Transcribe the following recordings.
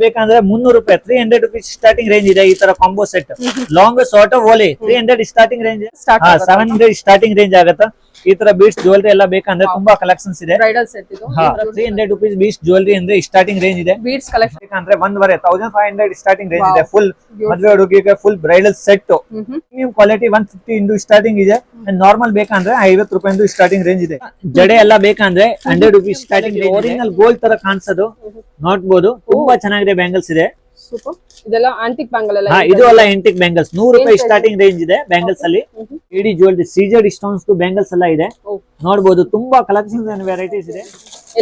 ಬೇಕಂದ್ರೆ 300 ರೂಪಾಯಿ 300 rupees starting range ಇದೆ ಈ ತರ ಕಾಂಬೋ ಸೆಟ್ ಲಾಂಗ್ ಸಾರ್ಟ್ ಓಲಿ 300 ಸ್ಟಾರ್ಟಿಂಗ್ ರೇಂಜ್ 700 ಸ್ಟಾರ್ಟಿಂಗ್ ರೇಂಜ್ ಆಗುತ್ತೆ ಈ ತರ ಬೀಟ್ಸ್ ಜ್ಯುವೆಲರಿ ಎಲ್ಲ ಬೇಕಂದ್ರೆ ತುಂಬಾ ಕಲೆಕ್ಷನ್ಸ್ ಇದೆ ಬ್ರೈಡಲ್ ಸೆಟ್ ಇದು 300 ರೂಪೀಸ್ ಬೀಟ್ಸ್ ಜ್ಯುವೆಲರಿ ಅಂದ್ರೆ ಸ್ಟಾರ್ಟಿಂಗ್ ರೇಂಜ್ ಇದೆ ಬೀಟ್ಸ್ ಕಲೆಕ್ಷನ್ ಬೇಕಂದ್ರೆ 1500 ಸ್ಟಾರ್ಟಿಂಗ್ ರೇಂಜ್ ಇದೆ ಫುಲ್ ಮದುವೆ ಹುಡುಗಿಗೆ full bridal set premium quality 150 ಇಂದು ಸ್ಟಾರ್ಟಿಂಗ್ ಇದೆ ನಾರ್ಮಲ್ ಬೇಕಂದ್ರೆ 50 ರೂಪಾಯಿ ಸ್ಟಾರ್ಟಿಂಗ್ ರೇಂಜ್ ಇದೆ ಜಡೆ ಎಲ್ಲ ಬೇಕಂದ್ರೆ 100 ರೂಪೀಸ್ ಸ್ಟಾರ್ಟಿಂಗ್ ಒರಿಜಿನಲ್ ಗೋಲ್ಡ್ ತರ ಕಾಣಿಸೋದು ನೋಡ್ಬೋದು ತುಂಬಾ ಚೆನ್ನಾಗಿದೆ ಬ್ಯಾಂಗಲ್ಸ್ ಇದೆ ಸೂಪರ್ ಇದೆಲ್ಲ ಆಂಟಿಕ್ ಬ್ಯಾಂಗಲ್ ಎಲ್ಲ ಇದು ಎಲ್ಲ ಆಂಟಿಕ್ ಬ್ಯಾಂಗಲ್ಸ್ 100 ರೂಪಾಯಿ ಸ್ಟಾರ್ಟಿಂಗ್ ರೇಂಜ್ ಇದೆ ಬ್ಯಾಂಗಲ್ಸ್ ಅಲ್ಲಿ ಇಡಿ ಜ್ಯುವೆಲರಿ ಸೀಜರ್ಡ್ ಸ್ಟೋನ್ಸ್ ಬ್ಯಾಂಗಲ್ಸ್ ಎಲ್ಲ ಇದೆ ನೋಡ್ಬೋದು ತುಂಬಾ ಕಲೆಕ್ಷನ್ಸ್ ಅಂಡ್ ವೆರೈಟೀಸ್ ಇದೆ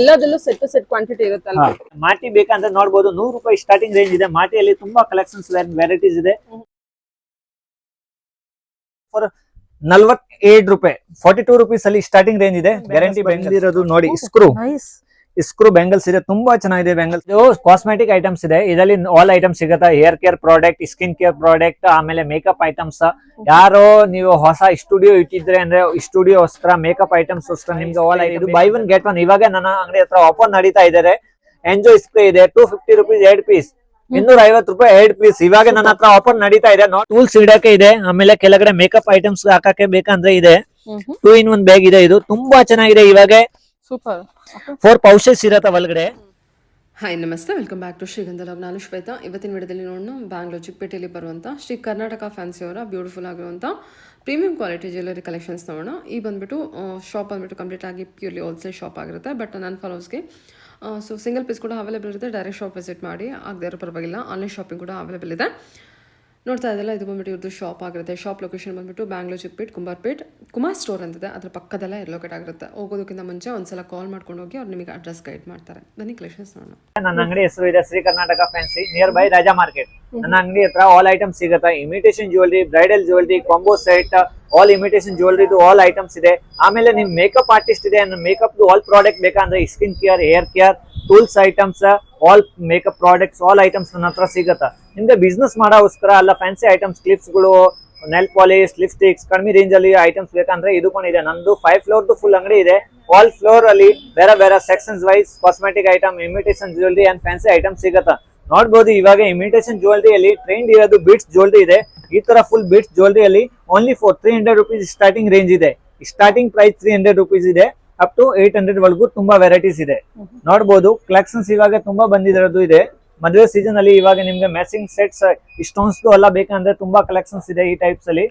ಎಲ್ಲದಲ್ಲೂ ಸೆಟ್ ಕ್ವಾಂಟಿಟಿ ಇರುತ್ತಲ್ಲ ಮಾಟಿ ಬೇಕಂದ್ರೆ ನೋಡ್ಬೋದು 100 ರೂಪಾಯಿ ಸ್ಟಾರ್ಟಿಂಗ್ ರೇಂಜ್ ಇದೆ ಮಾಟಿಯಲ್ಲಿ ತುಂಬಾ ಕಲೆಕ್ಷನ್ಸ್ ವೆರೈಟೀಸ್ ಇದೆ ಫಾರ್ 47 ರೂಪಾಯಿ 42 ರೂಪೀಸ್ ಅಲ್ಲಿ ಸ್ಟಾರ್ಟಿಂಗ್ ರೇಂಜ್ ಇದೆ ಗ್ಯಾರಂಟಿ ಬಂದಿರೋದು ನೋಡಿ ಸ್ಕ್ರೂ ಬ್ಯಾಂಗಲ್ಸ್ ಇದೆ ತುಂಬಾ ಚೆನ್ನಾಗಿದೆ ಬ್ಯಾಂಗಲ್ಸ್ ಇದು ಕಾಸ್ಮೆಟಿಕ್ ಐಟಮ್ಸ್ ಇದೆ ಇದರಲ್ಲಿ ಆಲ್ ಐಟಮ್ಸ್ ಸಿಗುತ್ತೆ hair care product skin care product ಆಮೇಲೆ ಮೇಕಪ್ ಐಟಮ್ಸ್ ಯಾರೋ ನೀವು ಹೊಸ ಸ್ಟುಡಿಯೋ ಇಟ್ಟಿದ್ರೆ ಅಂದ್ರೆ ಸ್ಟುಡಿಯೋಸ್ಕರ ಮೇಕಪ್ ಐಟಮ್ಸ್ ನಿಮ್ಗೆ ಆಲ್ ಇದು ಬೈ ಒನ್ ಗೆಟ್ ಒನ್ ಇವಾಗ ನನ್ನ ಅಂಗಡಿ ಹತ್ರ ಆಫರ್ ನಡೀತಾ ಇದ್ದಾರೆ ಎಂಜಾಯ್ ಸ್ಪ್ರೇ ಇದೆ 250 ರೂಪೀಸ್ 2 ಪೀಸ್ 250 ರೂಪಾಯಿ 2 ಪೀಸ್ ಇವಾಗ ನನ್ನ ಹತ್ರ ಆಫರ್ ನಡೀತಾ ಇದೆ ಟೂಲ್ಸ್ ಇಡಕ್ಕೆ ಇದೆ ಆಮೇಲೆ ಕೆಳಗಡೆ ಮೇಕಪ್ ಐಟಮ್ಸ್ ಹಾಕಕ್ಕೆ ಬೇಕಂದ್ರೆ ಇದೆ 2 in 1 ಬ್ಯಾಗ್ ಇದೆ ಇದು ತುಂಬಾ ಚೆನ್ನಾಗಿದೆ ಇವಾಗ ಸೂಪರ್ 4 ಪೌಚಸ್ ಇರತ್ತೆ ಒಳಗಡೆ ಹಾಯ್ ನಮಸ್ತೆ ವೆಲ್ಕಮ್ ಬ್ಯಾಕ್ ಟು ಶ್ರೀಗಂಧ ಲಾಗ್ ನಾನು ಶ್ವೇತಾ ಇವತ್ತಿನ ವಿಡಿಯೋದಲ್ಲಿ ನೋಡೋಣ ಬ್ಯಾಂಗ್ಳೂರ್ ಚಿಕ್ಕಪೇಟೆಯಲ್ಲಿ ಬರುವಂಥ ಶ್ರೀ ಕರ್ನಾಟಕ ಫ್ಯಾನ್ಸಿ ಅವರ ಬ್ಯೂಟಿಫುಲ್ ಆಗಿರುವಂಥ ಪ್ರೀಮಿಯಂ ಕ್ವಾಲಿಟಿ ಜ್ಯುವೆಲರಿ ಕಲೆಕ್ಷನ್ಸ್ ನೋಡೋಣ ಈ ಬಂದ್ಬಿಟ್ಟು ಶಾಪ್ ಬಂದ್ಬಿಟ್ಟು ಕಂಪ್ಲೀಟ್ ಆಗಿ ಪ್ಯೂರ್ಲಿ ಹೋಲ್ಸೇಲ್ ಶಾಪ್ ಆಗಿರುತ್ತೆ ಬಟ್ ನನ್ನ ಫಾಲೋವರ್ಸ್ಗೆ ಸೊ ಸಿಂಗಲ್ ಪೀಸ್ ಕೂಡ ಅವೈಲೇಬಲ್ ಇರುತ್ತೆ ಡೈರೆಕ್ಟ್ ಶಾಪ್ ವಿಸಿಟ್ ಮಾಡಿ ಆಗದೇ ಇರೋ ಪರವಾಗಿಲ್ಲ ಆನ್ಲೈನ್ ಶಾಪಿಂಗ್ ಕೂಡ ಅವೈಲೇಬಲ್ ಇದೆ ನೋಡ್ತಾ ಇದ್ದಲ್ಲ ಇದು ಬಂದ್ಬಿಟ್ಟು ಇವ್ರದ್ದು ಶಾಪ್ ಆಗಿರುತ್ತೆ ಶಾಪ್ ಲೊಕೇಶನ್ ಬಂದ್ಬಿಟ್ಟು ಬ್ಯಾಂಗ್ಳೂರ್ ಚಿಕ್ಕಪೇಟ್ ಕುಮಾರ್ ಸ್ಟೋರ್ ಅಂತಿದೆ ಅದ್ರ ಪಕ್ಕದಲ್ಲೇ ಲೊಕೇಟ್ ಆಗಿರುತ್ತೆ ಹೋಗೋದಕ್ಕಿಂತ ಮುಂಚೆ ಒಂದ್ಸಲ ಕಾಲ್ ಮಾಡ್ಕೊಂಡು ಹೋಗಿ ಅವ್ರು ನಿಮಗೆ ಅಡ್ರೆಸ್ ಗೈಡ್ ಮಾಡ್ತಾರೆ ಬನ್ನಿ ಕಲೆಕ್ಷನ್ಸ್ ನೋಡೋಣ ನನ್ನ ಅಂಗಡಿ ಹೆಸರು ಇದೆ Shri Karnataka fancy near by Raja market ನನ್ನ ಅಂಗಡಿ ಹತ್ರ ಆಲ್ ಐಟಮ್ಸ್ ಸಿಗುತ್ತೆ imitation jewellery bridal jewellery combo set all imitation jewellery all items ಇದೆ ಆಮೇಲೆ ನಿಮ್ ಮೇಕಪ್ ಆರ್ಟಿಸ್ಟ್ ಇದೆ ಮೇಕಪ್ ಆಲ್ ಪ್ರಾಡಕ್ಟ್ ಬೇಕಂದ್ರೆ skin care hair care tools items all makeup products all items ನನ್ನ ಹತ್ರ ಸಿಗುತ್ತೆ ನಿಮ್ಗೆ ಬಿಸ್ನೆಸ್ ಮಾಡೋಸ್ಕರ ಅಲ್ಲ ಫ್ಯಾನ್ಸಿ ಐಟಮ್ಸ್ ಕ್ಲಿಪ್ಸ್ ಗಳು ನೆಲ್ ಪಾಲಿಶ್ ಲಿಪ್ಸ್ಟಿಕ್ಸ್ ಕಡಿಮೆ ರೇಂಜ್ ಅಲ್ಲಿ ಐಟಮ್ಸ್ ಬೇಕಂದ್ರೆ ಇದು ಕೂಡ ಇದೆ ನಂದು 5 ಫ್ಲೋರ್ ಫುಲ್ ಅಂಗಡಿ ಇದೆ ಆಲ್ ಫ್ಲೋರ್ ಅಲ್ಲಿ ಬೇರೆ ಬೇರೆ sections wise cosmetic item imitation jewellery and fancy items ಸಿಗುತ್ತೆ ನೋಡ್ಬೋದು ಇವಾಗ ಇಮಿಟೇಷನ್ ಜ್ಯುವೆಲರಿ ಅಲ್ಲಿ ಟ್ರೆಂಡ್ ಇರೋದು ಬೀಟ್ಸ್ ಜ್ಯುವೆಲರಿ ಇದೆ ಈ ತರ ಫುಲ್ ಬೀಟ್ಸ್ ಜ್ಯುವೆಲರಿ ಅಲ್ಲಿ only for 300 rupees starting range ಇದೆ ಸ್ಟಾರ್ಟಿಂಗ್ ಪ್ರೈಸ್ 300 ರೂಪೀಸ್ ಇದೆ ಅಪ್ ಟು 800 ವರೆಗೂ ತುಂಬಾ ವೆರೈಟೀಸ್ ಇದೆ ನೋಡ್ಬೋದು ಕಲೆಕ್ಷನ್ಸ್ ಇವಾಗ ತುಂಬಾ ಬಂದಿರೋದು ಇದೆ ಮದುವೆ ಸೀಸನ್ ಅಲ್ಲಿ ಇವಾಗ ನಿಮ್ಗೆ ಮ್ಯಾಚಿಂಗ್ ಸೆಟ್ಸ್ ಸ್ಟೋನ್ಸ್ ಎಲ್ಲ ಬೇಕಂದ್ರೆ ತುಂಬಾ ಕಲೆಕ್ಷನ್ಸ್ ಇದೆ ಈ ಟೈಪ್ಸ್ ಅಲ್ಲಿ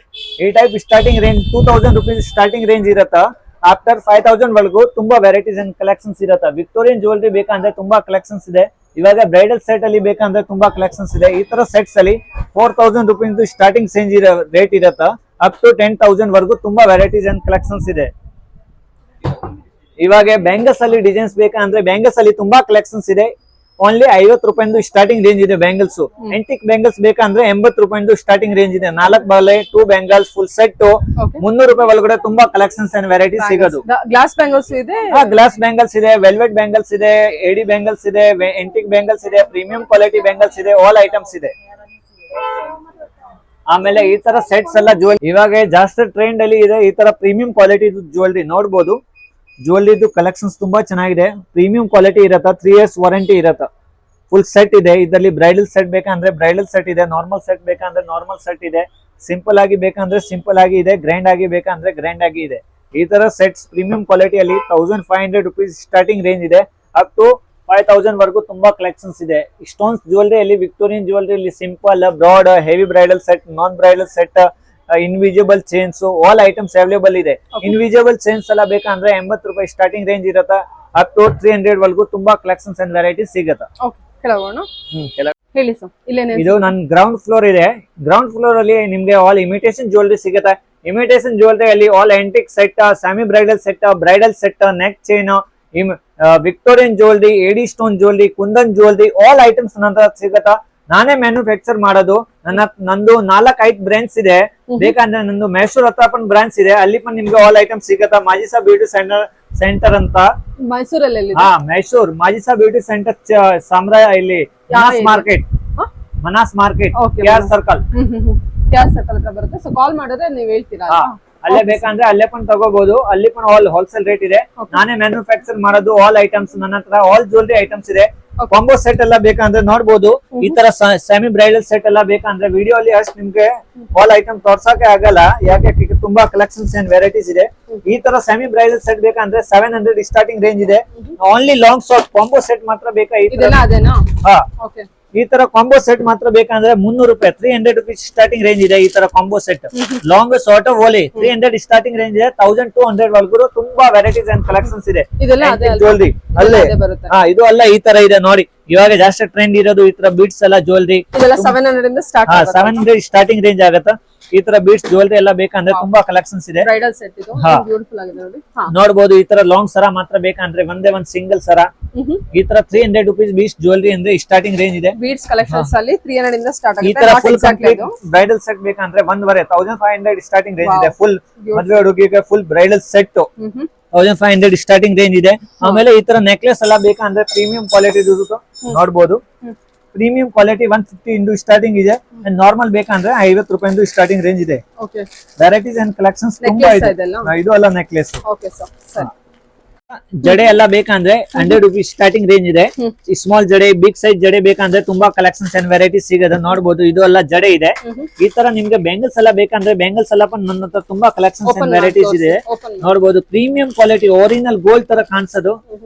ಈ type starting range 2000 rupees starting range ಇರತ್ತಾ ಆಫ್ಟರ್ 5000 ವರೆಗೂ ತುಂಬಾ ವೆರೈಟೀಸ್ ಅಂಡ್ ಕಲೆಕ್ಷನ್ಸ್ ಇರತ್ತೆ ವಿಕ್ಟೋರಿಯನ್ ಜ್ಯುವೆಲರಿ ಬೇಕಂದ್ರೆ ತುಂಬಾ ಕಲೆಕ್ಷನ್ಸ್ ಇದೆ ಇವಾಗ ಬ್ರೈಡಲ್ ಸೆಟ್ ಅಲ್ಲಿ ಬೇಕಂದ್ರೆ ತುಂಬಾ ಕಲೆಕ್ಷನ್ಸ್ ಇದೆ ಈ ತರ ಸೆಟ್ಸ್ ಅಲ್ಲಿ 4000 ರೂಪೀಸ್ ಸ್ಟಾರ್ಟಿಂಗ್ ರೇಟ್ ಇರತ್ತಾ ಅಪ್ ಟು 10,000 ವರೆಗೂ ತುಂಬಾ ವೆರೈಟೀಸ್ ಅಂಡ್ ಕಲೆಕ್ಷನ್ಸ್ ಇದೆ ಇವಾಗ ಬ್ಯಾಂಗಲ್ಸ್ ಅಲ್ಲಿ ಡಿಸೈನ್ಸ್ ಬೇಕಂದ್ರೆ ಬ್ಯಾಂಗಲ್ಸ್ ಅಲ್ಲಿ ತುಂಬಾ ಕಲೆಕ್ಷನ್ಸ್ ಇದೆ ಓನ್ಲಿ 50 ರೂಪಾಯಿ ಸ್ಟಾರ್ಟಿಂಗ್ ರೇಂಜ್ ಇದೆ ಬ್ಯಾಂಗಲ್ಸ್ ಎಂಟಿಕ್ ಬ್ಯಾಂಗಲ್ಸ್ ಬೇಕಂದ್ರೆ 80 ರೂಪಾಯಿ ಸ್ಟಾರ್ಟಿಂಗ್ ರೇಂಜ್ ಇದೆ 4 ಬಳೆ 2 ಬ್ಯಾಂಗಲ್ಸ್ ಫುಲ್ ಸೆಟ್ 300 ರೂಪಾಯಿ ಒಳಗಡೆ ತುಂಬಾ ಕಲೆಕ್ಷನ್ಸ್ ಅಂಡ್ ವೆರೈಟೀಸ್ ಸಿಗೋದು ಗ್ಲಾಸ್ ಬ್ಯಾಂಗಲ್ಸ್ ಇದೆ ಗ್ಲಾಸ್ ಬ್ಯಾಂಗಲ್ಸ್ ಇದೆ ವೆಲ್ವೆಟ್ ಬ್ಯಾಂಗಲ್ಸ್ ಇದೆ ಎಡಿ ಬ್ಯಾಂಗಲ್ಸ್ ಇದೆ ಎಂಟಿಕ್ ಬ್ಯಾಂಗಲ್ಸ್ ಇದೆ ಪ್ರೀಮಿಯಂ ಕ್ವಾಲಿಟಿ ಬ್ಯಾಂಗಲ್ಸ್ ಇದೆ ಆಲ್ ಐಟಮ್ಸ್ ಇದೆ ಆಮೇಲೆ ಈ ತರ ಸೆಟ್ಸ್ ಎಲ್ಲ ಜ್ಯುವೆಲರಿ ಇವಾಗ ಜಾಸ್ತಿ ಟ್ರೆಂಡ್ ಅಲ್ಲಿ ಇದೆ ಈ ತರ ಪ್ರೀಮಿಯಂ ಕ್ವಾಲಿಟಿ ಜ್ಯುವೆಲರಿ ನೋಡ್ಬೋದು ಜ್ಯುವೆಲರಿದು ಕಲೆಕ್ಷನ್ಸ್ ತುಂಬಾ ಚೆನ್ನಾಗಿದೆ ಪ್ರೀಮಿಯಂ ಕ್ವಾಲಿಟಿ ಇರತ್ತ 3 years ವಾರಂಟಿ ಇರತ್ತ ಫುಲ್ ಸೆಟ್ ಇದೆ ಇದರಲ್ಲಿ ಬ್ರೈಡಲ್ ಸೆಟ್ ಬೇಕಂದ್ರೆ ಬ್ರೈಡಲ್ ಸೆಟ್ ಇದೆ ನಾರ್ಮಲ್ ಸೆಟ್ ಬೇಕಂದ್ರೆ ನಾರ್ಮಲ್ ಸೆಟ್ ಇದೆ ಸಿಂಪಲ್ ಆಗಿ ಬೇಕಂದ್ರೆ ಸಿಂಪಲ್ ಆಗಿ ಇದೆ ಗ್ರ್ಯಾಂಡ್ ಆಗಿ ಬೇಕಂದ್ರೆ ಗ್ರ್ಯಾಂಡ್ ಆಗಿ ಇದೆ ಈ ತರ ಸೆಟ್ಸ್ ಪ್ರೀಮಿಯಂ ಕ್ವಾಲಿಟಿಯಲ್ಲಿ 1500 ರೂಪೀಸ್ ಸ್ಟಾರ್ಟಿಂಗ್ ರೇಂಜ್ ಇದೆ ಅಪ್ ಟು 5000 ವರೆಗೂ ತುಂಬಾ ಕಲೆಕ್ಷನ್ಸ್ ಇದೆ stones jewellery Victorian jewellery simple broad heavy bridal set non bridal set invisible chains all items available ಇದೆ ಇನ್ವಿಜಿಬಲ್ ಚೈನ್ಸ್ ಎಲ್ಲ ಬೇಕಂದ್ರೆ 80 ರೂಪಾಯಿ ಸ್ಟಾರ್ಟಿಂಗ್ ರೇಂಜ್ ಇರತ್ತ ಅಪ್ ಟು 300 ವರೆಗೂ ತುಂಬಾ ಕಲೆಕ್ಷನ್ಸ್ ಅಂಡ್ ವೆರೈಟೀಸ್ ಸಿಗುತ್ತೆ ಇದು ನನ್ ಗ್ರೌಂಡ್ ಫ್ಲೋರ್ ಇದೆ ಗ್ರೌಂಡ್ ಫ್ಲೋರ್ ಅಲ್ಲಿ ನಿಮ್ಗೆ ಆಲ್ ಇಮಿಟೇಷನ್ ಜ್ಯುವೆಲರಿ ಸಿಗುತ್ತೆ ಇಮಿಟೇಷನ್ ಜ್ಯುವೆಲರಿ ಅಲ್ಲಿ all antique set semi bridal set neck chain Victorian jewellery AD stone jewellery kundan jewellery all items ನಂತರ ಸಿಗತ್ತಾ ನಾನೇ ಮ್ಯಾನುಫ್ಯಾಕ್ಚರ್ ಮಾಡೋದು ನಂದು 4-5 ಬ್ರಾಂಚ್ ಇದೆ ಬೇಕಂದ್ರೆ ನಂದು ಮೈಸೂರ್ ಹತ್ರ ಬ್ರಾಂಚ್ ಇದೆ ಅಲ್ಲಿ ನಿಮ್ಗೆ ಆಲ್ ಐಟಮ್ಸ್ ಸಿಗತ್ತಾ ಮಾಜಿಸಾ ಬ್ಯೂಟಿ ಸೆಂಟರ್ ಅಂತ ಮೈಸೂರಲ್ಲಿ ಮೈಸೂರ್ ಮಾಜಿಸಾ ಬ್ಯೂಟಿ ಸೆಂಟರ್ ಸಾಮ್ರಾಯ ಇಲ್ಲಿ ಮನಾಸ್ ಮಾರ್ಕೆಟ್ KR ಸರ್ಕಲ್ ಹತ್ರ ಬರುತ್ತೆ ಸೊ ಕಾಲ್ ಮಾಡಿದ್ರೆ ನೀವು ಹೇಳ್ತೀರಾ ಅಲ್ಲೇ ಬೇಕಂದ್ರೆ ಅಲ್ಲೇ ತಗೋಬಹುದು ಅಲ್ಲಿ ಆಲ್ ಹೋಲ್ಸೇಲ್ ರೇಟ್ ಇದೆ ನಾನೇ ಮ್ಯಾನುಫ್ಯಾಕ್ಚರ್ ಮಾಡೋದು ಆಲ್ ಐಟಮ್ಸ್ ನನ್ನ ಹತ್ರ ಆಲ್ ಜ್ಯುವೆಲರಿ ಐಟಮ್ಸ್ ಇದೆ ಕಾಂಬೋ ಸೆಟ್ ಎಲ್ಲ ಬೇಕಂದ್ರೆ ನೋಡ್ಬೋದು. ಈ ತರ ಸೆಮಿ ಬ್ರೈಡಲ್ ಸೆಟ್ ಎಲ್ಲ ಬೇಕಂದ್ರೆ ವಿಡಿಯೋ ಅಲ್ಲಿ ಅಷ್ಟು ನಿಮ್ಗೆ ಆಲ್ ಐಟಮ್ ತೋರ್ಸಕ್ಕೆ ಆಗಲ್ಲ, ಯಾಕೆ ತುಂಬಾ ಕಲೆಕ್ಷನ್ಸ್ ಅಂಡ್ ವೆರೈಟೀಸ್ ಇದೆ. ಈ ತರ ಸೆಮಿ ಬ್ರೈಡಲ್ ಸೆಟ್ ಬೇಕಂದ್ರೆ 700 ಸ್ಟಾರ್ಟಿಂಗ್ ರೇಂಜ್ ಇದೆ. Only long short combo set ಮಾತ್ರ ಬೇಕಾ? ಈ ತರ ಕಾಂಬೋ ಸೆಟ್ ಮಾತ್ರ ಬೇಕಂದ್ರೆ 300 ರೂಪಾಯಿ, 300 ರುಪೀಸ್ ಸ್ಟಾರ್ಟಿಂಗ್ ರೇಂಜ್ ಇದೆ. ಈ ತರ ಕಾಂಬೋ ಸೆಟ್ ಲಾಂಗ್ ಶಾರ್ಟ್ ಓಲಿ 300 ಸ್ಟಾರ್ಟಿಂಗ್ ರೇಂಜ್ ಇದೆ. 1200 ವರೆಗೂ ತುಂಬಾ ವೆರೈಟೀಸ್ ಅಂಡ್ ಕಲೆಕ್ಷನ್ಸ್ ಇದೆ. ಜ್ಯುವೆಲ್ರಿ ಅಲ್ಲೇ ಇದು ಅಲ್ಲ ಈ ತರ ಇದೆ ನೋಡಿ. ಇವಾಗ ಜಾಸ್ತಿ ಟ್ರೆಂಡ್ ಇರೋದು ಈ ತರ ಬೀಟ್ಸ್ ಎಲ್ಲ ಜ್ಯುವೆಲ್ರಿ 700 ಸ್ಟಾರ್ಟಿಂಗ್ ರೇಂಜ್ ಆಗತ್ತ. ಈ ತರ ಬೀಟ್ಸ್ ಜ್ಯುವೆಲ್ರಿ ಎಲ್ಲ ಬೇಕಂದ್ರೆ ತುಂಬಾ ಕಲೆಕ್ಷನ್ಸ್ ಇದೆ. ನೋಡ್ಬೋದು ಈ ತರ ಲಾಂಗ್ ಸರ ಮಾತ್ರ ಬೇಕಂದ್ರೆ ಒಂದೇ ಒಂದ್ ಸಿಂಗಲ್ ಸರ. ಈ ತರ 300 ರುಪೀಸ್ ಬೀಟ್ಸ್ ಜ್ಯುವೆಲ್ರಿ ಅಂದ್ರೆ ಸ್ಟಾರ್ಟಿಂಗ್ ರೇಂಜ್ ಇದೆ. ಬೀಟ್ಸ್ ಕಲೆಕ್ಷನ್ಸ್ ಅಲ್ಲಿ 300 ಇಂದ ಸ್ಟಾರ್ಟ್ ಆಗುತ್ತೆ. ಈ ತರ ಫುಲ್ ಕಂಪ್ಲೀಟ್ ಬ್ರೈಡಲ್ ಸೆಟ್ ಬೇಕಂದ್ರೆ 1500 ಸ್ಟಾರ್ಟಿಂಗ್ ರೇಂಜ್ ಇದೆ. ಫುಲ್ ಮದುವೆ ಹುಡುಗಿಗೆ full bridal set 1500 starting range ಇದೆ. ಆಮೇಲೆ ಈ ತರ ನೆಕ್ಲೆಸ್ ಎಲ್ಲ ಬೇಕಂದ್ರೆ ಪ್ರೀಮಿಯಂ ಕ್ವಾಲಿಟಿ ನೋಡ್ಬೋದು. ಪ್ರೀಮಿಯಂ ಕ್ವಾಲಿಟಿ 150 ಇಂದು ಸ್ಟಾರ್ಟಿಂಗ್ ಇದೆ. ನಾರ್ಮಲ್ ಬೇಕಂದ್ರೆ 50 ರೂಪಾಯಿ ಸ್ಟಾರ್ಟಿಂಗ್ ರೇಂಜ್ ಇದೆ. ವೆರೈಟೀಸ್ ಅಂಡ್ ಕಲೆಕ್ಷನ್ಸ್ ತುಂಬಾ ಇದೆ. ಇದು ಅಲ್ಲ ನೆಕ್ಲೆಸ್. ಜಡೆ ಎಲ್ಲ ಬೇಕಂದ್ರೆ 100 ರುಪೀಸ್ ಸ್ಟಾರ್ಟಿಂಗ್ ರೇಂಜ್ ಇದೆ. ಸ್ಮಾಲ್ ಜಡೆ, ಬಿಗ್ ಸೈಜ್ ಜಡೆ ಬೇಕಂದ್ರೆ ತುಂಬಾ ಕಲೆಕ್ಷನ್ಸ್ ಅಂಡ್ ವೆರೈಟೀಸ್ ಸಿಗದೆ. ನೋಡ್ಬೋದು ಇದು ಎಲ್ಲ ಜಡೆ ಇದೆ. ಈ ತರ ನಿಮ್ಗೆ ಬ್ಯಾಂಗಲ್ಸ್ ಎಲ್ಲ ಬೇಕಂದ್ರೆ ಬ್ಯಾಂಗಲ್ಸ್ ಎಲ್ಲ ನನ್ನ ಹತ್ರ ತುಂಬಾ ಕಲೆಕ್ಷನ್ಸ್ ಅಂಡ್ ವೆರೈಟೀಸ್ ಇದೆ. ನೋಡ್ಬೋದು ಪ್ರೀಮಿಯಂ ಕ್ವಾಲಿಟಿ ಒರಿಜಿನಲ್ ಗೋಲ್ಡ್ ತರ ಕಾಣಿಸೋದು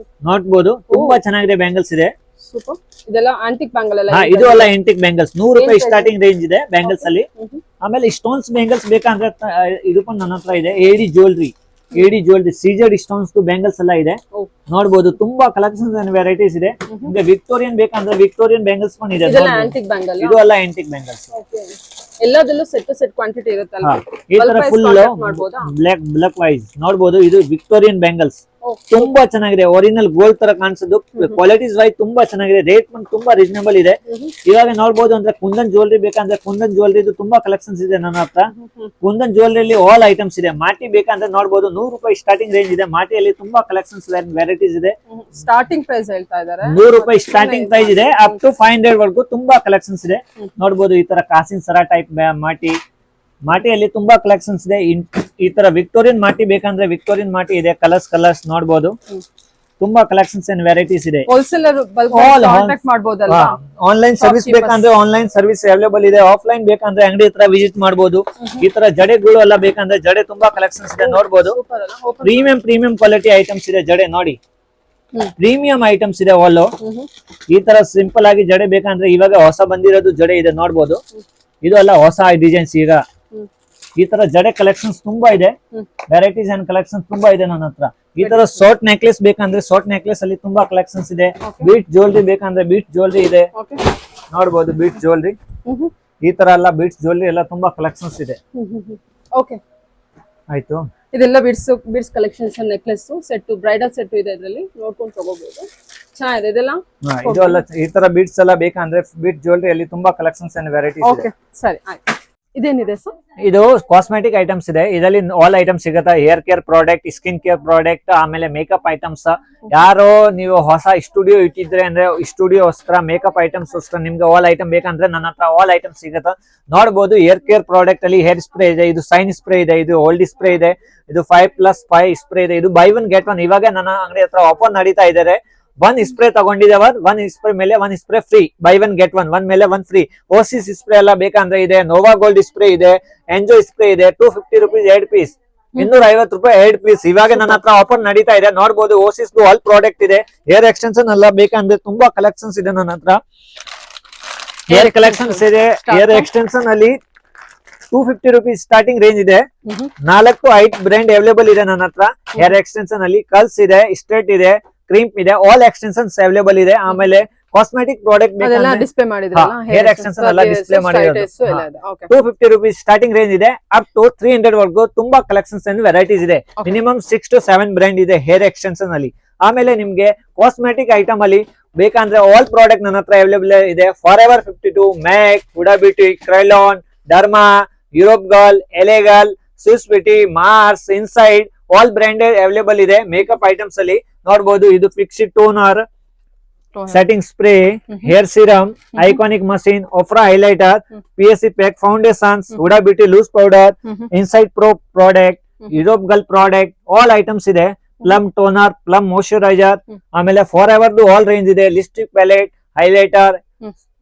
ನೋಡ್ಬೋದು. ತುಂಬಾ ಚೆನ್ನಾಗಿದೆ ಬ್ಯಾಂಗಲ್ಸ್ ಇದೆ. ಇದೆಲ್ಲ ಆಂಟಿಕ್ ಬ್ಯಾಂಗಲ್ ಎಲ್ಲ ಇದು ಎಲ್ಲ ಆಂಟಿಕ್ ಬ್ಯಾಂಗಲ್ಸ್ 100 ರೂಪಾಯಿ ಸ್ಟಾರ್ಟಿಂಗ್ ರೇಂಜ್ ಇದೆ ಬ್ಯಾಂಗಲ್ಸ್ ಅಲ್ಲಿ. ಆಮೇಲೆ ಸ್ಟೋನ್ಸ್ ಬ್ಯಾಂಗಲ್ಸ್ ಬೇಕಂದ್ರೆ ಇದು ನನ್ನ ಹತ್ರ ಇದೆ. ಎಡಿ ಜ್ಯುವೆಲ್ರಿ ಸೀಜರ್ಡ್ ಸ್ಟೋನ್ಸ್ ಬ್ಯಾಂಗಲ್ಸ್ ಎಲ್ಲ ಇದೆ. ನೋಡ್ಬೋದು ತುಂಬಾ ಕಲೆಕ್ಷನ್ಸ್ ಅಂಡ್ ವೆರೈಟೀಸ್ ಇದೆ. ನಿಮ್ಗೆ ವಿಕ್ಟೋರಿಯನ್ ಬೇಕಂದ್ರೆ ವಿಕ್ಟೋರಿಯನ್ ಬ್ಯಾಂಗಲ್ಸ್ ಕೂಡ ಇದೆ. ಇದು ಎಲ್ಲ ಆಂಟಿಕ್ ಬ್ಯಾಂಗಲ್ಸ್. ಎಲ್ಲದಲ್ಲೂ ಸೆಟ್ ಕ್ವಾಂಟಿಟಿ ಇರುತ್ತಲ್ಲ. ಈ ತರ ಫುಲ್ ಬ್ಲಾಕ್ ವೈಸ್ ನೋಡ್ಬೋದು. ಇದು ವಿಕ್ಟೋರಿಯನ್ ಬ್ಯಾಂಗಲ್ಸ್ ತುಂಬಾ ಚೆನ್ನಾಗಿದೆ. ಒರಿಜಿನಲ್ ಗೋಲ್ಡ್ ತರ ಕಾಣಿಸೋದು. ಕ್ವಾಲಿಟೀಸ್ ವೈಸ್ ತುಂಬಾ ಚೆನ್ನಾಗಿದೆ. ರೇಟ್ ತುಂಬಾ ರೀಸನಬಲ್ ಇದೆ. ಇವಾಗ ನೋಡ್ಬೋದು ಅಂದ್ರೆ ಕುಂದನ್ ಜ್ಯುವೆಲ್ರಿ ಬೇಕಂದ್ರೆ ಕುಂದನ್ ಜ್ಯುವೆಲ್ರಿ ತುಂಬಾ ಕಲೆಕ್ಷನ್ಸ್ ಇದೆ ನನ್ನ ಹತ್ರ. ಕುಂದನ್ ಜ್ಯುವೆಲ್ರಿ ಆಲ್ ಐಟಮ್ಸ್ ಇದೆ. ಮಾಟಿ ಬೇಕಂದ್ರೆ ನೋಡ್ಬೋದು 100 ರೂಪಾಯಿ ಸ್ಟಾರ್ಟಿಂಗ್ ರೇಂಜ್ ಇದೆ. ಮಾಟಿಯಲ್ಲಿ ತುಂಬಾ ಕಲೆಕ್ಷನ್ಸ್ ವೆರೈಟೀಸ್ ಇದೆ. ಸ್ಟಾರ್ಟಿಂಗ್ ಪ್ರೈಸ್ ಹೇಳ್ತಾ ಇದ್ದಾರೆ 100 ರೂಪಾಯಿ ಸ್ಟಾರ್ಟಿಂಗ್ ಪ್ರೈಸ್ ಇದೆ. ಅಪ್ ಟು 500 ವರೆಗೂ ತುಂಬಾ ಕಲೆಕ್ಷನ್ಸ್ ಇದೆ. ನೋಡ್ಬೋದು ಈ ತರ ಕಾಸಿನ್ ಸರ ಟೈಪ್ ಮಾಟಿಯಲ್ಲಿ ತುಂಬಾ ಕಲೆಕ್ಷನ್ಸ್ ಇದೆ. ಈ ತರ ವಿಕ್ಟೋರಿಯನ್ ಮಾಟಿ ಬೇಕಂದ್ರೆ ವಿಕ್ಟೋರಿಯನ್ ಮಾಟಿ ಇದೆ. ಕಲರ್ಸ್ ನೋಡ್ಬೋದು. ತುಂಬಾ ಕಲೆಕ್ಷನ್ಸ್ ಅಂಡ್ ವೆರೈಟೀಸ್ ಇದೆ. ಹೋಲ್ಸೇಲರ್ ಕಾಂಟ್ಯಾಕ್ಟ್ ಮಾಡಬಹುದಲ್ಲ. ಆನ್ಲೈನ್ ಸರ್ವಿಸ್ ಬೇಕಂದ್ರೆ ಆನ್ಲೈನ್ ಸರ್ವಿಸ್ ಅವೈಲೇಬಲ್ ಇದೆ. ಆಫ್ಲೈನ್ ಬೇಕಂದ್ರೆ ಅಂಗಡಿ ಹತ್ರ ವಿಸಿಟ್ ಮಾಡಬಹುದು. ಈ ತರ ಜಡೆಗಳು ಎಲ್ಲ ಬೇಕಂದ್ರೆ ಜಡೆ ತುಂಬಾ ಕಲೆಕ್ಷನ್ಸ್ ಇದೆ. ನೋಡ್ಬೋದು ಪ್ರೀಮಿಯಂ ಕ್ವಾಲಿಟಿ ಐಟಮ್ಸ್ ಇದೆ. ಜಡೆ ನೋಡಿ ಪ್ರೀಮಿಯಂ ಐಟಮ್ಸ್ ಇದೆ. ಆಲ್ ಈ ತರ ಸಿಂಪಲ್ ಆಗಿ ಜಡೆ ಬೇಕಂದ್ರೆ ಇವಾಗ ಹೊಸ ಬಂದಿರೋದು ಜಡೆ ಇದೆ. ನೋಡ್ಬೋದು ಇದು ಎಲ್ಲ ಹೊಸ ಡಿಸೈನ್ಸ್. ಈಗ ಈ ತರ ಜಡೆ ಕಲೆಕ್ಷನ್ಸ್ ತುಂಬಾ ಇದೆ. ವೆರೈಟೀಸ್ ಅಂಡ್ ಕಲೆಕ್ಷನ್ಸ್ ತುಂಬಾ ಇದೆ ನನ್ನ ಹತ್ರ. ಈ ತರ ಶಾರ್ಟ್ ನೆಕ್ಲೆಸ್ ಬೇಕಂದ್ರೆ ಶಾರ್ಟ್ ನೆಕ್ಲೆಸ್ ಅಲ್ಲಿ ತುಂಬಾ ಕಲೆಕ್ಷನ್ಸ್ ಇದೆ. ಬೀಟ್ ಜ್ಯುವೆಲ್ರಿ ಬೇಕಂದ್ರೆ ಬೀಟ್ ಜ್ಯುವೆಲ್ರಿ ಇದೆ. ನೋಡ್ಬೋದು ಬೀಟ್ ಜ್ಯುವೆಲ್ರಿ. ಈ ತರ ಎಲ್ಲ ಬೀಟ್ಸ್ ಜ್ಯುವೆಲ್ರಿ ಎಲ್ಲ ತುಂಬಾ ಕಲೆಕ್ಷನ್ಸ್ ಇದೆ. ಆಯ್ತು. ಇದೆಲ್ಲ beads collections necklace set bridal set ಇದೆ. ಇದರಲ್ಲಿ ನೋಡ್ಕೊಂಡು ತಗೋಬಹುದು. ಚೆನ್ನಾಗಿದೆ ಇದೆಲ್ಲ. ಇದೆಲ್ಲ ಈ ತರ ಬೀಟ್ಸ್ ಎಲ್ಲ ಬೇಕಂದ್ರೆ ಬೀಟ್ ಜ್ಯುವೆಲ್ರಿ ಅಲ್ಲಿ ತುಂಬಾ ಕಲೆಕ್ಷನ್ಸ್ ಅಂಡ್ ವೆರೈಟೀಸ್ ಇದೆ. ಸರಿ ಆಯ್ತು. ಇದೇನಿದೆ ಸರ್? ಇದು ಕಾಸ್ಮೆಟಿಕ್ ಐಟಮ್ಸ್ ಇದೆ. ಇದರಲ್ಲಿ ಆಲ್ ಐಟಮ್ಸ್ ಸಿಗುತ್ತೆ. Hair care product, skin care product, ಆಮೇಲೆ ಮೇಕಪ್ ಐಟಮ್ಸ್. ಯಾರೋ ನೀವು ಹೊಸ ಸ್ಟುಡಿಯೋ ಇಟ್ಟಿದ್ರೆ ಅಂದ್ರೆ ಸ್ಟುಡಿಯೋಸ್ಕರ ಮೇಕಪ್ ಐಟಮ್ಸ್ ಗೋಸ್ಕರ ನಿಮ್ಗೆ ಆಲ್ ಐಟಮ್ ಬೇಕಂದ್ರೆ ನನ್ನ ಹತ್ರ ಆಲ್ ಐಟಮ್ ಸಿಗುತ್ತೆ. ನೋಡ್ಬೋದು ಹೇರ್ ಕೇರ್ ಪ್ರಾಡಕ್ಟ್ ಅಲ್ಲಿ ಹೇರ್ ಸ್ಪ್ರೇ ಇದೆ. ಇದು ಸೈನ್ ಸ್ಪ್ರೇ ಇದೆ. ಇದು ಓಲ್ಡ್ ಸ್ಪ್ರೇ ಇದೆ. ಇದು 5+5 ಸ್ಪ್ರೇ ಇದೆ. ಇದು ಬೈ 1 get 1. ಇವಾಗ ನನ್ನ ಅಂಗಡಿ ಹತ್ರ ಆಫರ್ ನಡೀತಾ ಇದ್ದಾರೆ. 1 ಸ್ಪ್ರೇ ತಗೊಂಡಿದ್ದೇವೆ. 1 ಸ್ಪ್ರೇ ಮೇಲೆ 1 ಸ್ಪ್ರೇ ಫ್ರೀ. By 1 get 1. 1 ಮೇಲೆ 1 ಫ್ರೀ. ಓಸಿಸ್ ಸ್ಪ್ರೇ ಎಲ್ಲ ಬೇಕಂದ್ರೆ ಇದೆ. ನೋವಾ ಗೋಲ್ಡ್ ಸ್ಪ್ರೇ ಇದೆ. ಎಂಜಾಯ್ ಸ್ಪ್ರೇ ಇದೆ. 250 ರೂಪೀಸ್ 8 ಪೀಸ್. 250 ರೂಪಾಯಿ 8 ಪೀಸ್. ಇವಾಗ ನನ್ನ ಹತ್ರ ಆಫರ್ ನಡೀತಾ ಇದೆ. ನೋಡ್ಬೋದು ಓಸಿಸ್ ಆಲ್ ಪ್ರಾಡಕ್ಟ್ ಇದೆ. ಹೇರ್ ಎಕ್ಸ್ಟೆನ್ಷನ್ ಎಲ್ಲ ಬೇಕಂದ್ರೆ ತುಂಬಾ ಕಲೆಕ್ಷನ್ಸ್ ಇದೆ ನನ್ನ ಹತ್ರ. ಹೇರ್ ಕಲೆಕ್ಷನ್ಸ್ ಇದೆ. ಹೇರ್ ಎಕ್ಸ್ಟೆನ್ಷನ್ ಅಲ್ಲಿ 250 ರೂಪೀಸ್ ಸ್ಟಾರ್ಟಿಂಗ್ ರೇಂಜ್ ಇದೆ. 4-5 ಬ್ರ್ಯಾಂಡ್ ಅವೈಲೇಬಲ್ ಇದೆ ನನ್ನ ಹತ್ರ. ಹೇರ್ ಎಕ್ಸ್ಟೆನ್ಷನ್ ಅಲ್ಲಿ ಕಲ್ಸ್ ಇದೆ, ಸ್ಟ್ರೇಟ್ ಇದೆ, ಕ್ರೀಮ್ ಇದೆ. ಆಲ್ ಎಕ್ಸ್ಟೆನ್ಷನ್ಸ್ ಅವೈಲೇಬಲ್ ಇದೆ. ಆಮೇಲೆ ಕಾಸ್ಮೆಟಿಕ್ ಪ್ರಾಡಕ್ಟ್ ಡಿಸ್ಪ್ಲೇ ಮಾಡಿದ್ರಲ್ಲ ಹೇರ್ ಎಕ್ಸ್ಟೆನ್ಷನ್ ಎಲ್ಲ ಡಿಸ್ಪ್ಲೇ ಮಾಡಿರೋದು. 250 ರೂಪೀಸ್ ಸ್ಟಾರ್ಟಿಂಗ್ ರೇಂಜ್ ಇದೆ. ಅಪ್ ಟು 300 ವರೆಗೂ ತುಂಬಾ ಕಲೆಕ್ಷನ್ಸ್ ಅಂಡ್ ವೆರೈಟೀಸ್ ಇದೆ. ಮಿನಿಮಮ್ 6 to 7 ಬ್ರ್ಯಾಂಡ್ ಇದೆ ಹೇರ್ ಎಕ್ಸ್ಟೆನ್ಷನ್ ಅಲ್ಲಿ. ಆಮೇಲೆ ನಿಮ್ಗೆ ಕಾಸ್ಮೆಟಿಕ್ ಐಟಮ್ ಅಲ್ಲಿ ಬೇಕಂದ್ರೆ ಆಲ್ ಪ್ರಾಡಕ್ಟ್ ನನ್ನ ಹತ್ರ ಅವೈಲೇಬಲ್ ಇದೆ. Forever 52, MAC, Huda Beauty, Kryolan, Derma, Europe Girl, ಎಲೆಗಲ್, Swiss Beauty, Mars, Insight all branded available ಇದೆ. ಮೇಕಪ್ ಐಟಮ್ಸ್ ಅಲ್ಲಿ ನೋಡ್ಬೋದು. ಇದು fixed toner, setting spray, hair serum, iconic machine, Ofra highlighter, PSC pack, foundations, Huda Beauty loose powder, Insight pro product, Europe Girl product all items ಇದೆ. Plum toner, plum moisturiser, ಆಮೇಲೆ Forever all range ಇದೆ, lipstick palette, highlighter,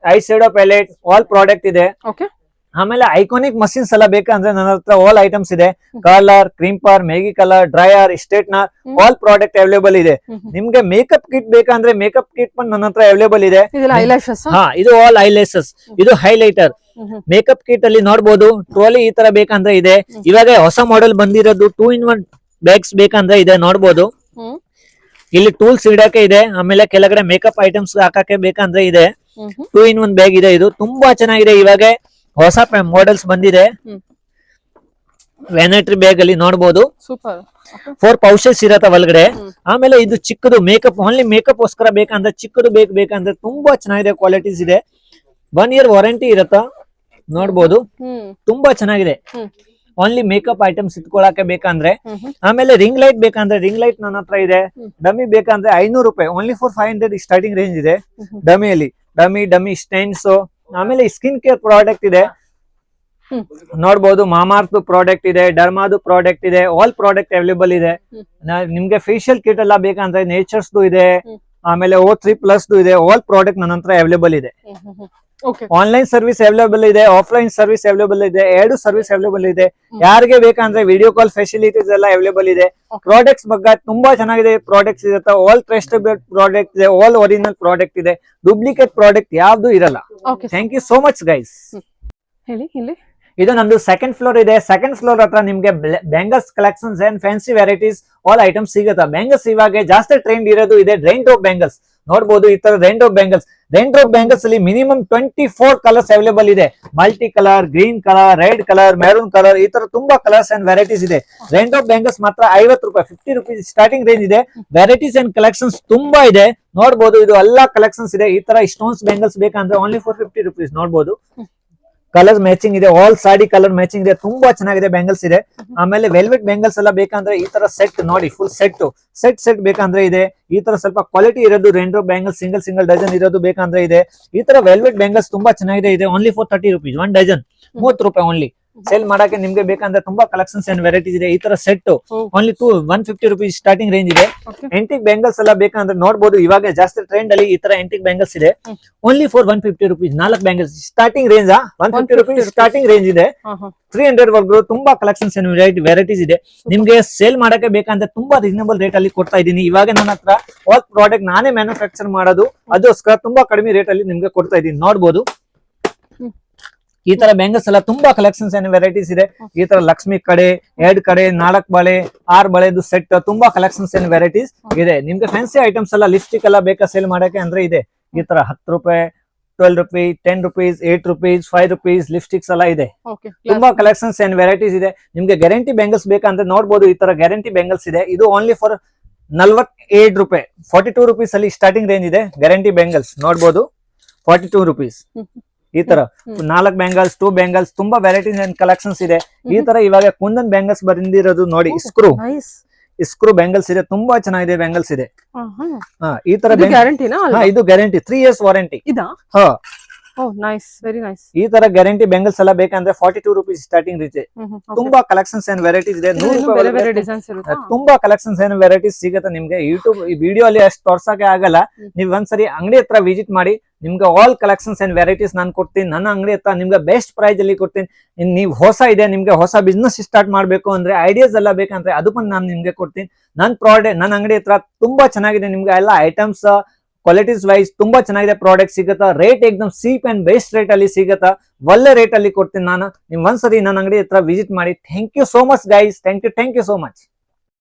eye shadow palette, all product ಇದೆ. Okay. ಆಮೇಲೆ iconic machines ಎಲ್ಲ ಬೇಕಂದ್ರೆ ನನ್ನ ಹತ್ರ all items ಇದೆ. ಕಲರ್, ಕ್ರೀಂಪರ್, ಮೇಗಿ colour, dryer, straightener, all product available ಇದೆ. ನಿಮ್ಗೆ ಮೇಕಪ್ ಕಿಟ್ ಬೇಕಂದ್ರೆ ಮೇಕಪ್ ಕಿಟ್ ನನ್ನ ಹತ್ರ ಅವೈಲೇಬಲ್ ಇದೆ. ಹಾ, ಇದು ಆಲ್ ಐಲ್ಯಾಶಸ್, ಇದು ಹೈಲೈಟರ್. ಮೇಕಪ್ ಕಿಟ್ ಅಲ್ಲಿ ನೋಡಬಹುದು ಟ್ರೋಲಿ ಈ ತರ ಬೇಕಂದ್ರೆ ಇದೆ. ಇವಾಗ ಹೊಸ ಮಾಡೆಲ್ ಬಂದಿರೋದು 2-in-1 ಬ್ಯಾಗ್ಸ್ ಬೇಕಂದ್ರೆ ಇದೆ, ನೋಡಬಹುದು. ಇಲ್ಲಿ ಟೂಲ್ಸ್ ಇಡಕ್ಕೆ ಇದೆ, ಆಮೇಲೆ ಕೆಳಗಡೆ ಮೇಕಪ್ ಐಟಮ್ಸ್ ಹಾಕಕ್ಕೆ ಬೇಕಂದ್ರೆ ಇದೆ. 2-in-1 ಬ್ಯಾಗ್ ಇದೆ. ಇದು ತುಂಬಾ ಚೆನ್ನಾಗಿದೆ. ಇವಾಗ ಹೊಸ ಮಾಡೆಲ್ಸ್ ಬಂದಿದೆ. ವ್ಯಾನಿಟಿ ಬ್ಯಾಗ್ ಅಲ್ಲಿ ನೋಡಬಹುದು. ಸೂಪರ್. 4 ಪೌಚಸ್ ಇರತ್ತ ಒಳಗಡೆ. ಆಮೇಲೆ ಇದು ಚಿಕ್ಕದು ಮೇಕಪ್, ಓನ್ಲಿ ಮೇಕಪ್ ಗೋಸ್ಕರ ಬೇಕಂದ್ರೆ ಚಿಕ್ಕದು ಬೇಕಂದ್ರೆ ತುಂಬಾ ಚೆನ್ನಾಗಿದೆ. ಕ್ವಾಲಿಟೀಸ್ ಇದೆ. 1 year ವಾರಂಟಿ ಇರತ್ತ, ನೋಡಬಹುದು. ತುಂಬಾ ಚೆನ್ನಾಗಿದೆ. ಓನ್ಲಿ ಮೇಕಪ್ ಐಟಮ್ಸ್ ಇಟ್ಕೊಳಕ್ಕೆ ಬೇಕಂದ್ರೆ. ಆಮೇಲೆ ರಿಂಗ್ ಲೈಟ್ ಬೇಕಂದ್ರೆ ರಿಂಗ್ ಲೈಟ್ ನನ್ನ ಹತ್ರ ಇದೆ. ಡಮ್ಮಿ ಬೇಕಂದ್ರೆ 500 ರೂಪಾಯಿ, ಓನ್ಲಿ ಫಾರ್ 500 ಸ್ಟಾರ್ಟಿಂಗ್ ರೇಂಜ್ ಇದೆ ಡಮ್ಮಿಯಲ್ಲಿ. ಡಮ್ಮಿ ಸ್ಟೈನ್ಸ್. ಆಮೇಲೆ ಸ್ಕಿನ್ ಕೇರ್ ಪ್ರಾಡಕ್ಟ್ ಇದೆ, ನೋಡಬಹುದು. ಮಾಮಾರ್ತ್ ಪ್ರಾಡಕ್ಟ್ ಇದೆ, ಡರ್ಮಾದು ಪ್ರಾಡಕ್ಟ್ ಇದೆ, ಆಲ್ ಪ್ರಾಡಕ್ಟ್ ಅವೈಲೇಬಲ್ ಇದೆ. ನಿಮ್ಗೆ ಫೇಶಿಯಲ್ ಕಿಟ್ ಎಲ್ಲ ಬೇಕಂದ್ರೆ ನೇಚರ್ಸ್ ಇದೆ, ಆಮೇಲೆ O3+ ಇದೆ. ಆಲ್ ಪ್ರಾಡಕ್ಟ್ ನನ್ನ ಹತ್ರ ಅವೈಲೇಬಲ್ ಇದೆ. ಆನ್ಲೈನ್ ಸರ್ವಿಸ್ ಅವೈಲೇಬಲ್ ಇದೆ, ಆಫ್ಲೈನ್ ಸರ್ವಿಸ್ ಅವೈಲೇಬಲ್ ಇದೆ, 2 ಸರ್ವಿಸ್ ಅವೈಲೇಬಲ್ ಇದೆ. ಯಾರಿಗೆ ಬೇಕಂದ್ರೆ ವಿಡಿಯೋ ಕಾಲ್ ಫೆಸಿಲಿಟೀಸ್ ಎಲ್ಲ ಅವೈಲೇಬಲ್ ಇದೆ. ಪ್ರಾಡಕ್ಟ್ಸ್ ಬಗ್ಗೆ ತುಂಬಾ ಚೆನ್ನಾಗಿದೆ. ಪ್ರಾಡಕ್ಟ್ಸ್ ಇರುತ್ತೆ, ಆಲ್ ಟ್ರಸ್ಟಬಲ್ ಪ್ರಾಡಕ್ಟ್ ಇದೆ, ಆಲ್ ಒರಿಜಿನಲ್ ಪ್ರಾಡಕ್ಟ್ ಇದೆ. ಡೂಪ್ಲಿಕೇಟ್ ಪ್ರಾಡಕ್ಟ್ ಯಾವ್ದು ಇರಲ್ಲ. Thank you so much guys. ಹೇಳಿ. ಇಲ್ಲಿ ಇದು ನಮ್ದು ಸೆಕೆಂಡ್ ಫ್ಲೋರ್ ಇದೆ. ಸೆಕೆಂಡ್ ಫ್ಲೋರ್ ಹತ್ರ ನಿಮ್ಗೆ bangles collections and fancy varieties all items ಸಿಗುತ್ತೆ. ಬ್ಯಾಂಗಲ್ಸ್ ಇವಾಗ ಜಾಸ್ತಿ ಟ್ರೆಂಡ್ ಇರೋದು ಇದೆ ರೈನ್ ಡ್ರಾಪ್ ಬ್ಯಾಂಗಲ್ಸ್, ನೋಡಬಹುದು. ಈ ತರ ರೈನ್ ಡ್ರಾಪ್ ಬ್ಯಾಂಗಲ್ಸ್ ಅಲ್ಲಿ ಮಿನಿಮಮ್ 24 ಕಲರ್ಸ್ ಅವೈಲೇಬಲ್ ಇದೆ. Multi colour, green colour, red colour, maroon colour, ಈ ತರ ತುಂಬಾ ಕಲರ್ಸ್ ಅಂಡ್ ವೆರೈಟೀಸ್ ಇದೆ. ರೈನ್ ಡ್ರಾಪ್ ಬ್ಯಾಂಗಲ್ಸ್ ಮಾತ್ರ 50 ರೂಪಾಯಿ, 50 ರೂಪೀಸ್ ಸ್ಟಾರ್ಟಿಂಗ್ ರೇಂಜ್ ಇದೆ. ವೆರೈಟೀಸ್ ಅಂಡ್ ಕಲೆಕ್ಷನ್ಸ್ ತುಂಬಾ ಇದೆ, ನೋಡಬಹುದು. ಇದು ಎಲ್ಲಾ ಕಲೆಕ್ಷನ್ಸ್ ಇದೆ. ಈ ತರ ಸ್ಟೋನ್ಸ್ ಬ್ಯಾಂಗಲ್ಸ್ ಬೇಕಂದ್ರೆ ಓನ್ಲಿ ಫಾರ್ 50 ರೂಪೀಸ್, ನೋಡಬಹುದು. ಕಲರ್ ಮ್ಯಾಚಿಂಗ್ ಇದೆ, ಆಲ್ ಸಾಡಿ ಕಲರ್ ಮ್ಯಾಚಿಂಗ್ ಇದೆ. ತುಂಬಾ ಚೆನ್ನಾಗಿದೆ ಬ್ಯಾಂಗಲ್ಸ್ ಇದೆ. ಆಮೇಲೆ ವೆಲ್ವೆಟ್ ಬ್ಯಾಂಗಲ್ಸ್ ಎಲ್ಲ ಬೇಕಂದ್ರೆ ಈ ತರ ಸೆಟ್ ನೋಡಿ, ಫುಲ್ ಸೆಟ್ ಬೇಕಂದ್ರೆ ಇದೆ. ಈ ತರ ಸ್ವಲ್ಪ ಕ್ವಾಲಿಟಿ ಇರೋದು rain drop bangles single dozen ಇರೋದು ಬೇಕಂದ್ರೆ ಇದೆ. ಈ ತರ ವೆಲ್ವೆಟ್ ಬ್ಯಾಂಗಲ್ಸ್ ತುಂಬಾ ಚೆನ್ನಾಗಿದೆ. ಇದೆ ಓನ್ಲಿ ಫಾರ್ 30 ರೂಪೀಸ್, 1 ಡಜನ್ 30 ರೂಪಾಯಿ ಓನ್ಲಿ. ಸೇಲ್ ಮಾಡಕ್ಕೆ ನಿಮ್ಗೆ ಬೇಕಂದ್ರೆ ತುಂಬಾ ಕಲೆಕ್ಷನ್ಸ್ ಅಂಡ್ ವೆರೈಟೀಸ್ ಇದೆ. ಈ ತರ set only 150 rupees starting range ಇದೆ. ಎಂಟಿಕ್ ಬ್ಯಾಂಗಲ್ಸ್ ಎಲ್ಲ ಬೇಕಂದ್ರೆ ನೋಡಬಹುದು. ಇವಾಗ ಜಾಸ್ತಿ ಟ್ರೆಂಡ್ ಅಲ್ಲಿ ಈ ತರ ಎಂಟಿಕ್ ಬ್ಯಾಂಗಲ್ಸ್ ಇದೆ. Only for 150 rupees, 4 bangles starting range. 150 rupees starting range ಇದೆ. 300 ವರ್ಗು ತುಂಬಾ ಕಲೆಕ್ಷನ್ಸ್ ಅಂಡ್ ವೆರೈಟೀಸ್ ಇದೆ. ನಿಮ್ಗೆ ಸೇಲ್ ಮಾಡಕ್ಕೆ ಬೇಕಂದ್ರೆ ತುಂಬಾ ರೀಸನಬಲ್ ರೇಟ್ ಅಲ್ಲಿ ಕೊಡ್ತಾ ಇದ್ದೀನಿ. ಇವಾಗ ನನ್ನ ಹತ್ರ ಆಲ್ ಪ್ರಾಡಕ್ಟ್ ನಾನೇ ಮ್ಯಾನುಫ್ಯಾಕ್ಚರ್ ಮಾಡೋದು, ಅದಕ್ಕೋಸ್ಕರ ತುಂಬಾ ಕಡಿಮೆ ರೇಟ್ ಅಲ್ಲಿ ನಿಮ್ಗೆ ಕೊಡ್ತಾ ಇದ್ದೀನಿ, ನೋಡಬಹುದು. ಈ ತರ ಬ್ಯಾಂಗಲ್ಸ್ ಎಲ್ಲ ತುಂಬಾ ಕಲೆಕ್ಷನ್ಸ್ ಅಂಡ್ ವೆರೈಟೀಸ್ ಇದೆ. ಈ ತರ ಲಕ್ಷ್ಮಿ ಕಡೆ 2 ಕಡೆ 4 ಬಳೆ 6 ಬಳೆದು ಸೆಟ್ ತುಂಬಾ ಕಲೆಕ್ಷನ್ಸ್ ಅಂಡ್ ವೆರೈಟೀಸ್ ಇದೆ. ನಿಮ್ಗೆ ಫ್ಯಾನ್ಸಿ ಐಟಮ್ಸ್ ಎಲ್ಲ ಲಿಪ್ಸ್ಟಿಕ್ ಎಲ್ಲ ಬೇಕಾ ಸೇಲ್ ಮಾಡಕ್ಕೆ ಅಂದ್ರೆ ಇದೆ. ಈ ತರ 10 ರೂಪಾಯಿ, 12 rupees, 10 rupees, 8 rupees, 5 rupees lipsticks ಎಲ್ಲ ಇದೆ. ತುಂಬಾ ಕಲೆಕ್ಷನ್ಸ್ ಅಂಡ್ ವೆರೈಟೀಸ್ ಇದೆ. ನಿಮ್ಗೆ ಗ್ಯಾರಂಟಿ ಬ್ಯಾಂಗಲ್ಸ್ ಬೇಕಂದ್ರೆ ನೋಡಬಹುದು. ಈ ತರ ಗ್ಯಾರಂಟಿ ಬ್ಯಾಂಗಲ್ಸ್ ಇದೆ. ಇದು ಓನ್ಲಿ ಫಾರ್ 48 ರೂಪಾಯಿ, 42 ರೂಪೀಸ್ ಅಲ್ಲಿ ಸ್ಟಾರ್ಟಿಂಗ್ ರೇಂಜ್ ಇದೆ. ಗ್ಯಾರಂಟಿ ಬ್ಯಾಂಗಲ್ಸ್ ನೋಡಬಹುದು, 42 ರೂಪೀಸ್. ಈ ತರ 4 ಬ್ಯಾಂಗಲ್ಸ್, 2 ಬ್ಯಾಂಗಲ್ಸ್, ತುಂಬಾ ವೆರೈಟೀಸ್ ಅಂಡ್ ಕಲೆಕ್ಷನ್ಸ್ ಇದೆ. ಈ ತರ ಇವಾಗ ಕುಂದನ್ ಬ್ಯಾಂಗಲ್ಸ್ ಬಂದಿರೋದು ನೋಡಿ, ಸ್ಕ್ರೂ ಬ್ಯಾಂಗಲ್ಸ್ ಇದೆ. ತುಂಬಾ ಚೆನ್ನಾಗಿದೆ ಬ್ಯಾಂಗಲ್ಸ್ ಇದೆ. ಈ ತರ ಇದು ಗ್ಯಾರಂಟಿ 3 years ವಾರಂಟಿ. ಈ ತರ ಗ್ಯಾರಂಟಿ ಬ್ಯಾಂಗಲ್ಸ್ ಎಲ್ಲ ಬೇಕಂದ್ರೆ 42 ರೂಪೀಸ್ ಸ್ಟಾರ್ಟಿಂಗ್ ರೀಚೆ. ತುಂಬಾ ಕಲೆಕ್ಷನ್ಸ್ ಅಂಡ್ ವೆರೈಟೀಸ್ ಇದೆ. 100 ತುಂಬಾ ಕಲೆಕ್ಷನ್ಸ್ ಅಂಡ್ ವೆರೈಟೀಸ್ ಸಿಗುತ್ತೆ ನಿಮ್ಗೆ. ಯೂಟ್ಯೂಬ್ ಈ ವಿಡಿಯೋ ಅಲ್ಲಿ ಅಷ್ಟು ತೋರ್ಸಕ್ಕೆ ಆಗಲ್ಲ. ನೀವ್ ಒಂದ್ಸರಿ ಅಂಗಡಿ ಹತ್ರ ವಿಸಿಟ್ ಮಾಡಿ, ನಿಮ್ಗೆ ಆಲ್ ಕಲೆಕ್ಷನ್ಸ್ ಅಂಡ್ ವೆರೈಟೀಸ್ ನಾನು ಕೊಡ್ತೀನಿ. ನನ್ನ ಅಂಗಡಿ ಹತ್ರ ನಿಮ್ಗೆ ಬೆಸ್ಟ್ ಪ್ರೈಸ್ ಅಲ್ಲಿ ಕೊಡ್ತೀನಿ. ನೀವು ಹೊಸ ಇದೆ, ನಿಮ್ಗೆ ಹೊಸ ಬಿಸ್ನೆಸ್ ಸ್ಟಾರ್ಟ್ ಮಾಡ್ಬೇಕು ಅಂದ್ರೆ ಐಡಿಯಾಸ್ ಎಲ್ಲ ಬೇಕಂದ್ರೆ ಅದು ಬಂದು ನಾನು ನಿಮ್ಗೆ ಕೊಡ್ತೀನಿ. ನನ್ನ ಅಂಗಡಿ ಹತ್ರ ತುಂಬಾ ಚೆನ್ನಾಗಿದೆ. ನಿಮ್ಗೆ ಎಲ್ಲ ಐಟಮ್ಸ್ ಕ್ವಾಲಿಟೀಸ್ ವೈಸ್ ತುಂಬಾ ಚೆನ್ನಾಗಿದೆ. ಪ್ರಾಡಕ್ಟ್ ಸಿಗುತ್ತಾ, ರೇಟ್ ಎಕ್ದಮ್ ಚೀಪ್ ಅಂಡ್ ಬೆಸ್ಟ್ ರೇಟ್ ಅಲ್ಲಿ ಸಿಗುತ್ತಾ, ಒಳ್ಳೆ ರೇಟ್ ಅಲ್ಲಿ ಕೊಡ್ತೀನಿ ನಾನು. ನೀವು ಒಂದ್ಸರಿ ನನ್ನ ಅಂಗಡಿ ಹತ್ರ ವಿಸಿಟ್ ಮಾಡಿ. Thank you so much guys. Thank you so much.